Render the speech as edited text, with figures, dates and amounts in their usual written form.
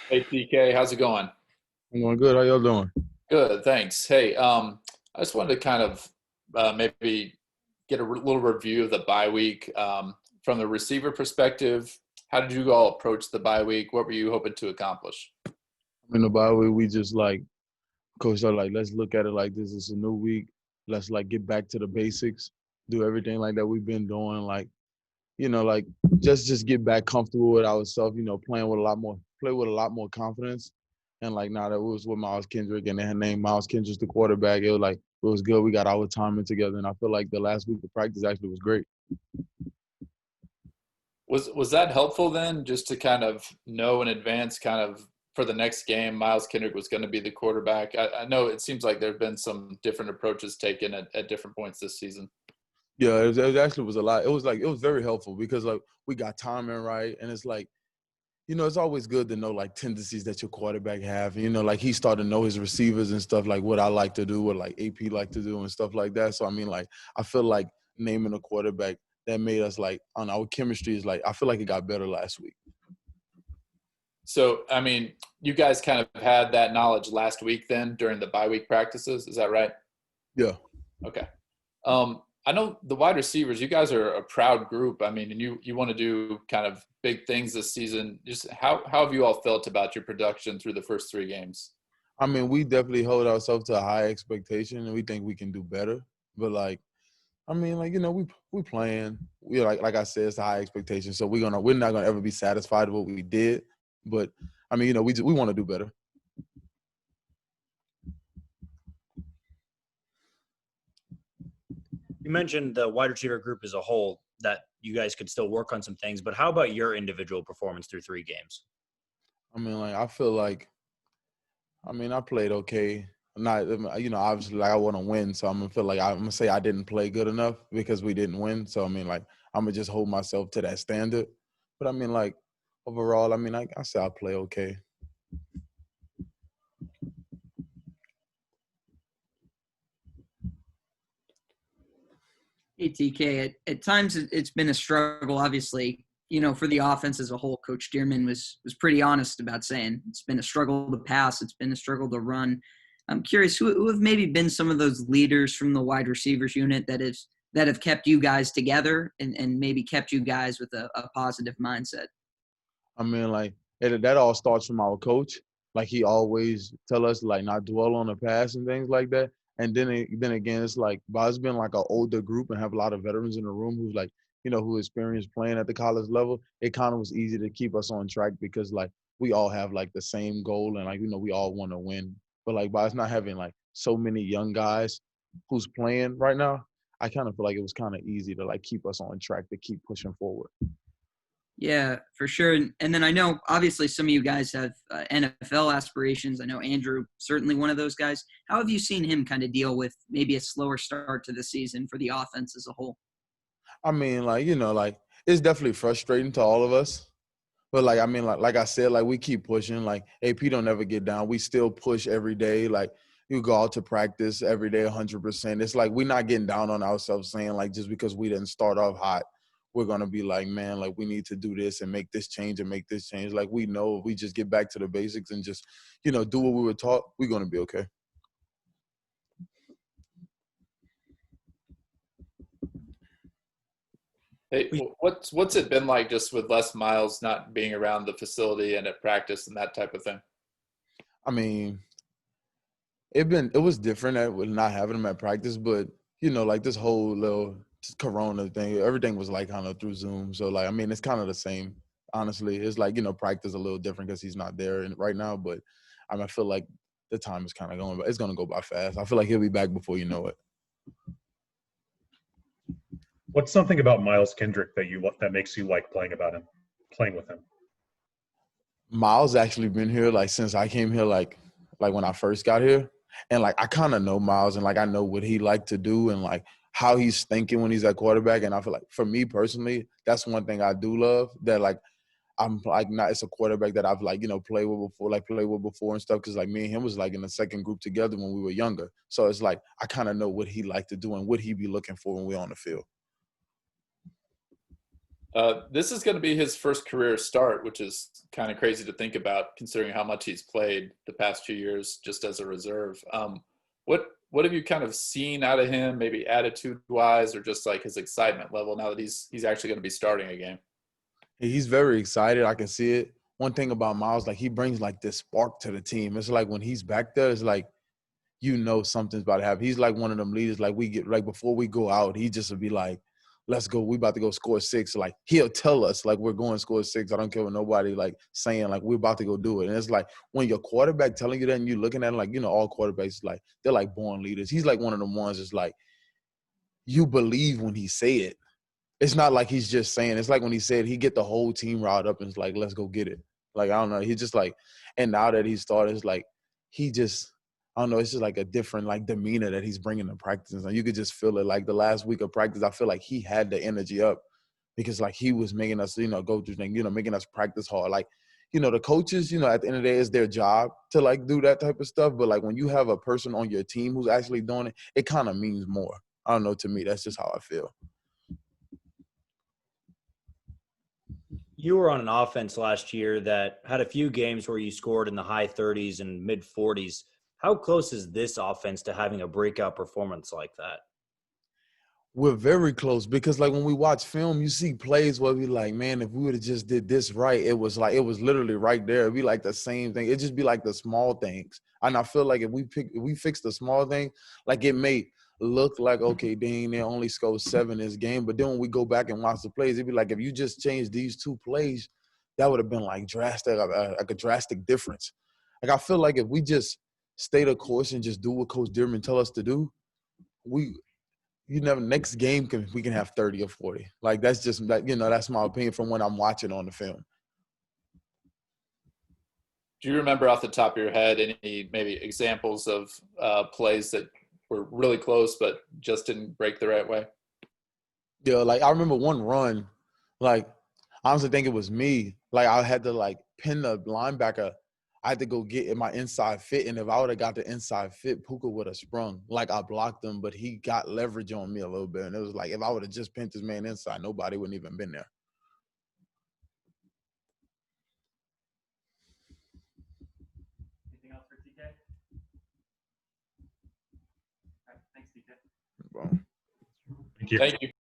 Hey TK, how's it going? I'm going good. How y'all doing? Good, thanks. Hey, I just wanted to kind of maybe get a little review of the bye week from the receiver perspective. How did you all approach the bye week? What were you hoping to accomplish? In the bye week, we just coach are like, let's look at it like this. It's a new week. Let's get back to the basics. Do everything like that we've been doing. Like just get back comfortable with ourselves. Playing with a lot more, play with a lot more confidence. And now that it was with Miles Kendrick and they had named Miles Kendrick the quarterback, it was good. We got our timing together, and I feel like the last week of practice actually was great. Was that helpful then, just to kind of know in advance, kind of for the next game, Miles Kendrick was going to be the quarterback? I know it seems like there have been some different approaches taken at different points this season. Yeah, it actually was a lot. It was very helpful because we got timing right, and it's it's always good to know tendencies that your quarterback have. He started to know his receivers and stuff like what I like to do, what AP like to do and stuff like that. So I feel like naming a quarterback that made us on our chemistry is I feel like it got better last week. So, I mean, you guys kind of had that knowledge last week then during the bye week practices. Is that right? Yeah. Okay. I know the wide receivers, you guys are a proud group. I mean, and you want to do kind of big things this season. Just how have you all felt about your production through the first three games? I mean, we definitely hold ourselves to a high expectation, and we think we can do better. But we playing. We like I said, it's a high expectation. So we're not gonna ever be satisfied with what we did. But we want to do better. You mentioned the wide receiver group as a whole, that you guys could still work on some things, but how about your individual performance through three games? I feel I played okay. Not, obviously, I want to win, so I'm gonna feel like I'm gonna say I didn't play good enough because we didn't win. So I'm gonna just hold myself to that standard. But overall, I say I play okay. Hey, TK, at times it's been a struggle, obviously, for the offense as a whole. Coach Dearman was pretty honest about saying it's been a struggle to pass. It's been a struggle to run. I'm curious, who have maybe been some of those leaders from the wide receivers unit that have kept you guys together and maybe kept you guys with a positive mindset? That all starts from our coach. He always tell us not dwell on the past and things like that. And then again, it's but it's been an older group and have a lot of veterans in the room who's who experienced playing at the college level. It kind of was easy to keep us on track because we all have the same goal and we all want to win. But by us not having so many young guys who's playing right now, I kind of feel like it was kind of easy to keep us on track to keep pushing forward. Yeah, for sure. And then I know, obviously, some of you guys have NFL aspirations. I know Andrew, certainly one of those guys. How have you seen him kind of deal with maybe a slower start to the season for the offense as a whole? It's definitely frustrating to all of us. But like I said, we keep pushing. AP don't ever get down. We still push every day. You go out to practice every day 100%. It's we're not getting down on ourselves saying just because we didn't start off hot, we're gonna be man, we need to do this and make this change and make this change. We know if we just get back to the basics and just, do what we were taught, we're gonna be okay. Hey, what's it been like just with Les Miles not being around the facility and at practice and that type of thing? I mean, it was different with not having him at practice, but this whole little Corona thing, everything was kind of through Zoom. So it's kind of the same. Honestly, it's practice a little different because he's not there right now. But I feel like the time is kind of going, but it's gonna go by fast. I feel like he'll be back before you know it. What's something about Miles Kendrick that makes you like playing with him? Miles actually been here since I came here when I first got here, and I kind of know Miles and I know what he like to do and how he's thinking when he's at quarterback. And I feel for me personally, that's one thing I do love that I'm not it's a quarterback that I've played with before and stuff because me and him was in the second group together when we were younger. So it's I kind of know what he like to do and what he be looking for when we're on the field. This is going to be his first career start, which is kind of crazy to think about considering how much he's played the past 2 years just as a reserve. What have you kind of seen out of him, maybe attitude-wise, or just like his excitement level now that he's actually going to be starting a game? He's very excited. I can see it. One thing about Miles, like he brings like this spark to the team. It's like when he's back there, it's like something's about to happen. He's like one of them leaders. Like we get like before we go out, he just would be like, "Let's go. We about to go score 6." Like he'll tell us like we're going to score 6. I don't care what nobody like saying like we're about to go do it. And it's like when your quarterback telling you that and you looking at him like all quarterbacks like they're like born leaders. He's like one of them ones that's like you believe when he say it. It's not like he's just saying. It's like when he said he get the whole team riled up and it's like let's go get it. Like I don't know. He just like and now that he started, it's like he just. I don't know. It's just like a different like demeanor that he's bringing to practice. And you could just feel it. Like the last week of practice, I feel like he had the energy up because like he was making us, go through things, making us practice hard. Like, the coaches, at the end of the day, it's their job to like do that type of stuff. But like when you have a person on your team who's actually doing it, it kind of means more. I don't know. To me, that's just how I feel. You were on an offense last year that had a few games where you scored in the high 30s and mid 40s. How close is this offense to having a breakout performance like that? We're very close because like when we watch film, you see plays where we like, man, if we would have just did this right, it was literally right there. It'd be like the same thing. It'd just be like the small things. And I feel like if we fix the small thing, like it may look like, okay, dang, they only scored 7 this game. But then when we go back and watch the plays, it'd be like if you just changed these 2 plays, that would have been like drastic, like a drastic difference. Like I feel like if we just stay the course and just do what Coach Dearman tell us to do, next game we can have 30 or 40. Like that's just that, that's my opinion from when I'm watching on the film. Do you remember off the top of your head any maybe examples of plays that were really close but just didn't break the right way? Yeah, like I remember one run, like I honestly think it was me. Like I had to like pin the linebacker. I had to go get in my inside fit, and if I would have got the inside fit, Puka would have sprung. Like I blocked him, but he got leverage on me a little bit, and it was like if I would have just pinned this man inside, nobody wouldn't even been there. Anything else for TK? All right, thanks, TK. Well, Thank you. Thank you.